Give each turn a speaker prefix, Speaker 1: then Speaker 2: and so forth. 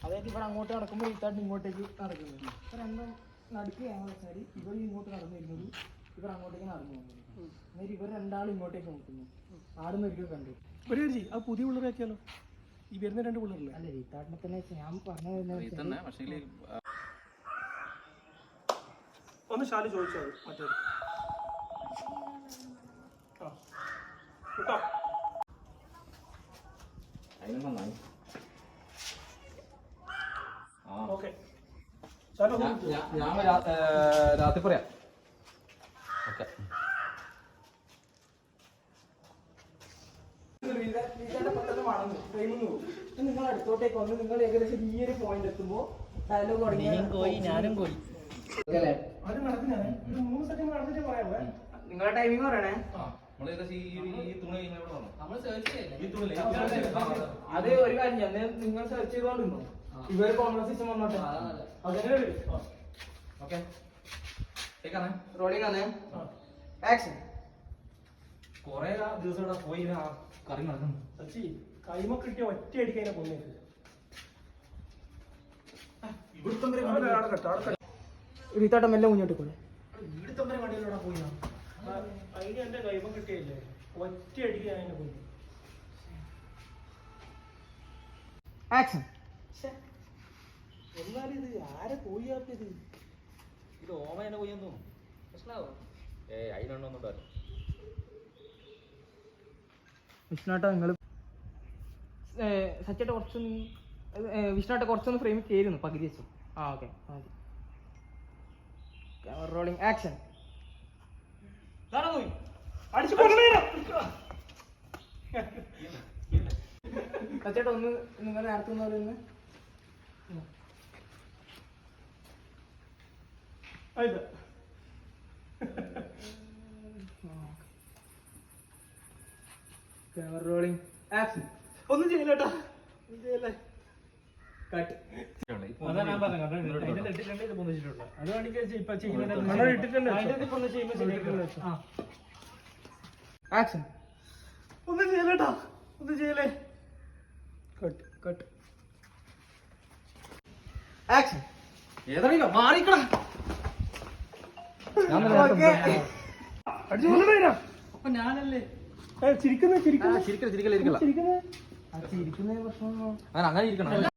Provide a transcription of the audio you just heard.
Speaker 1: അതായത് ഇവിടെ അങ്ങോട്ട് നടക്കുമ്പോൾ റീത്താട്ട് ഇങ്ങോട്ടേക്ക് നടക്കുന്നത്. ഇപ്പം രണ്ടും നടുക്ക് ഞങ്ങൾ വെച്ചാൽ ഇവർ ഇങ്ങോട്ട് നടന്നു വരുന്നത്, ഇവർ അങ്ങോട്ടേക്ക് നടന്നു പോകുന്നത്. എന്നിട്ട് ഇവർ രണ്ടാളും ഇങ്ങോട്ടേക്ക് നോക്കുന്നു. ആടുന്ന ഒരിക്കലും കണ്ടു.
Speaker 2: ഒരു കാര്യം ആ പുതിയ പിള്ളേരാക്കിയാലോ, ഈ വരുന്ന 2 പിള്ളേരല്ലേ?
Speaker 1: അല്ല റീത്താട്ടിനെ തന്നെ ഞാൻ പറഞ്ഞു
Speaker 2: ഒന്ന് ശാലി ചോദിച്ചാൽ മറ്റേ കേട്ടോ. ഓക്കെ
Speaker 3: ഞാൻ രാത്രി പറയാം. ഓക്കെ
Speaker 1: നിങ്ങൾ അടുത്തോട്ടേക്ക് വന്ന് നിങ്ങൾ ഏകദേശം ഈ ഒരു പോയിന്റ് എത്തുമ്പോൾ ഡയലോഗ് തുടങ്ങി ഞാനും പോയി.
Speaker 2: അത് നടക്കുന്നതാണ്. 3 സെക്കൻഡ് നടന്നിട്ട് പറയാമോ?
Speaker 1: നിങ്ങളുടെ ടൈമിംഗ് പറയണേ. അത് ഒരു കാര്യം ഞാൻ നിങ്ങൾ സെർച്ച് ചെയ്തോണ്ടിരുന്നു. ഇവര് കോൺവെർസേഷൻ വന്നോട്ടെ. റോളിംഗ് ആണ്. ആക്ഷൻ.
Speaker 3: കൊറേ ദിവസം പോയി കറി നടക്കുന്നു.
Speaker 2: സച്ചി കൈമ കിട്ടിയ ഒറ്റ അടിക്കാൻ കൊന്നേക്ക്.
Speaker 1: റീത്താട്ടം മെല്ലെ മുന്നോട്ട് പോലെ
Speaker 2: ഇവിടുത്തെ കടയിലൂടെ പോയി അതിന് എന്റെ കൈമ കിട്ടിയല്ലേ, ഒറ്റ അടിക്കാൻ അതിനെ കൊന്നു.
Speaker 1: ആക്ഷൻ.
Speaker 2: എന്നാലും ഇത് ആരെ പോയാത്തത്?
Speaker 3: ഇത് ഓമനെ പോയെന്ന് തോന്നുന്നു. പ്രശ്നമാവോ? അതിനൊന്നും
Speaker 1: വിഷ്ണുട്ട നിങ്ങൾ സച്ചേട്ട കുറച്ചൊന്ന് വിഷ്ണുട്ട കുറച്ചൊന്ന് ഫ്രെയിമിൽ കയറുന്നു പകുതി വെച്ചു. ആ ഓക്കെ റോളിംഗ്. ആക്ഷൻ. സച്ചേട്ട ഒന്ന് നിങ്ങൾ നേരത്തെ ഒന്ന് പറയുന്നത് റോളിംഗ്. ആക്ഷൻ.
Speaker 2: ഒന്നും ചെയ്യില്ലേട്ടാ, ഒന്നും ചെയ്യല്ലേ.
Speaker 1: കട്ട്.
Speaker 2: അതാ ഞാൻ പറഞ്ഞു ഇത് പൊന്നിച്ചിട്ടുണ്ട്. അത് വേണമെങ്കിൽ ഇപ്പൊ ചെയ്യുന്നത്
Speaker 1: ആക്ഷൻ.
Speaker 2: ഒന്നും ചെയ്യല്ലേട്ടാ, ഒന്നും ചെയ്യലേ.
Speaker 1: Cut cut. ആക്ഷൻ. ഏതാ മാറിക്കടാ.
Speaker 2: അപ്പൊ ഞാനല്ലേ ചിരിക്കുന്ന
Speaker 3: ചിരിക്കല
Speaker 1: ചിരിക്കുന്ന പ്രശ്നം
Speaker 3: അങ്ങനെ ഇരിക്കണം.